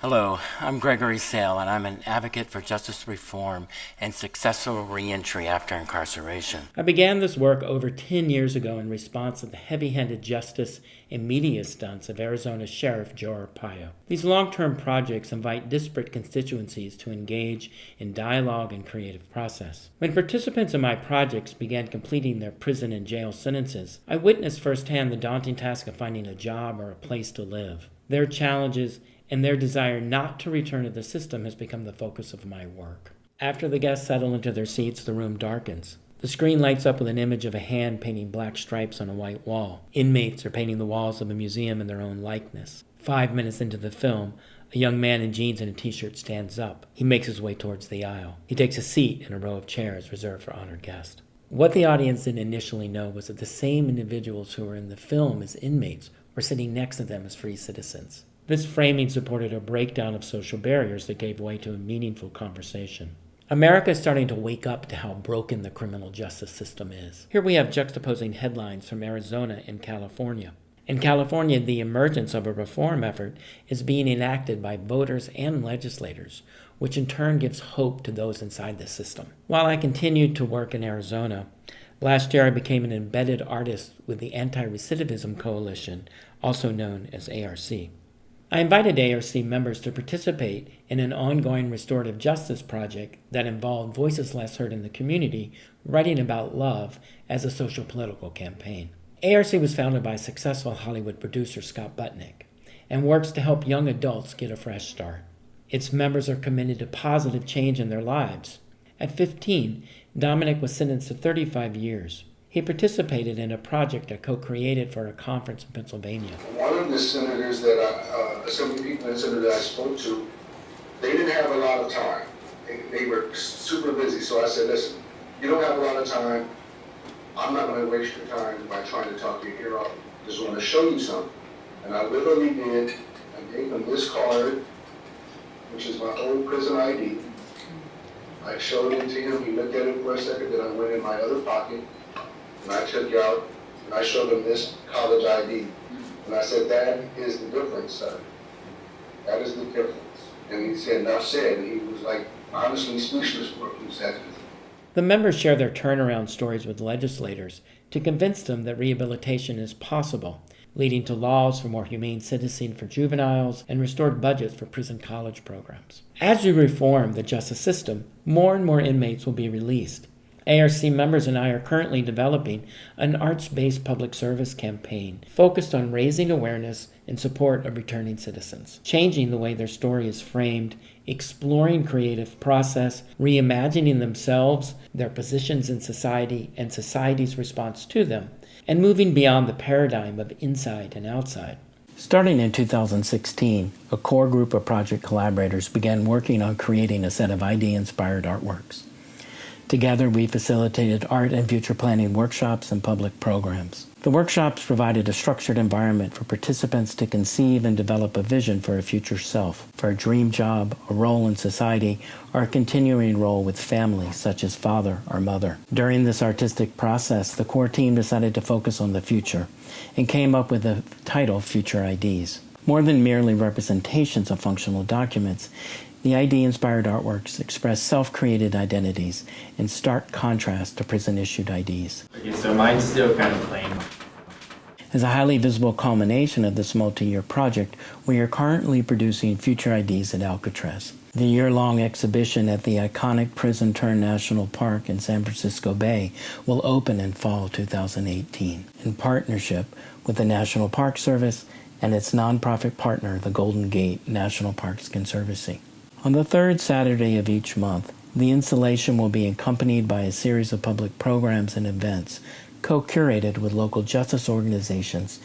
Hello, I'm Gregory Sale, and I'm an advocate for justice reform and successful reentry after incarceration. I began this work over 10 years ago in response to the heavy-handed justice and media stunts of Arizona Sheriff Joe Arpaio. These long-term projects invite disparate constituencies to engage in dialogue and creative process. When participants in my projects began completing their prison and jail sentences, I witnessed firsthand the daunting task of finding a job or a place to live. Their challenges and their desire not to return to the system has become the focus of my work. After the guests settle into their seats, the room darkens. The screen lights up with an image of a hand painting black stripes on a white wall. Inmates are painting the walls of a museum in their own likeness. 5 minutes into the film, a young man in jeans and a t-shirt stands up. He makes his way towards the aisle. He takes a seat in a row of chairs reserved for honored guests. What the audience didn't initially know was that the same individuals who were in the film as inmates were sitting next to them as free citizens. This framing supported a breakdown of social barriers that gave way to a meaningful conversation. America is starting to wake up to how broken the criminal justice system is. Here we have juxtaposing headlines from Arizona and California. In California, the emergence of a reform effort is being enacted by voters and legislators, which in turn gives hope to those inside the system. While I continued to work in Arizona, last year I became an embedded artist with the Anti-Recidivism Coalition, also known as ARC. I invited ARC members to participate in an ongoing restorative justice project that involved voices less heard in the community writing about love as a social political campaign. ARC was founded by successful Hollywood producer Scott Butnick and works to help young adults get a fresh start. Its members are committed to positive change in their lives. At 15, Dominic was sentenced to 35 years. He participated in a project I co-created for a conference in Pennsylvania. One of the senators some of the people in the Senate that I spoke to, they didn't have a lot of time. They were super busy. So I said, listen, you don't have a lot of time. I'm not going to waste your time by trying to talk your ear off. I just want to show you something. And I literally did. I gave him this card, which is my old prison ID. I showed it to him. He looked at it for a second. Then I went in my other pocket. And I took it out, and I showed him this college ID. And I said, that is the difference, son. That is the difference. And he said, enough said. And he was like, honestly speechless for a few seconds. The members share their turnaround stories with legislators to convince them that rehabilitation is possible, leading to laws for more humane sentencing for juveniles and restored budgets for prison college programs. As we reform the justice system, more and more inmates will be released. ARC members and I are currently developing an arts-based public service campaign focused on raising awareness in support of returning citizens, changing the way their story is framed, exploring creative process, reimagining themselves, their positions in society, and society's response to them, and moving beyond the paradigm of inside and outside. Starting in 2016, a core group of project collaborators began working on creating a set of ID-inspired artworks. Together, we facilitated art and future planning workshops and public programs. The workshops provided a structured environment for participants to conceive and develop a vision for a future self, for a dream job, a role in society, or a continuing role with family, such as father or mother. During this artistic process, the core team decided to focus on the future and came up with the title Future IDs. More than merely representations of functional documents, the ID-inspired artworks express self-created identities in stark contrast to prison-issued IDs. Okay, so mine's still kind of plain. As a highly visible culmination of this multi-year project, we are currently producing Future IDs at Alcatraz. The year-long exhibition at the iconic Prison-Turned-National Park in San Francisco Bay will open in fall 2018 in partnership with the National Park Service and its nonprofit partner, the Golden Gate National Parks Conservancy. On the third Saturday of each month, the installation will be accompanied by a series of public programs and events co-curated with local justice organizations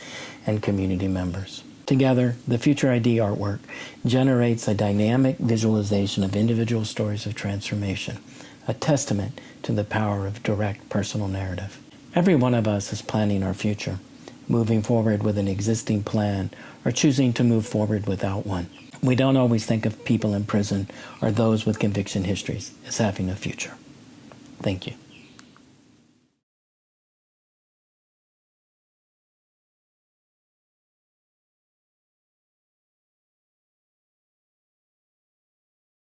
and community members. Together, the Future ID artwork generates a dynamic visualization of individual stories of transformation, a testament to the power of direct personal narrative. Every one of us is planning our future, moving forward with an existing plan or choosing to move forward without one. We don't always think of people in prison or those with conviction histories as having a future. Thank you.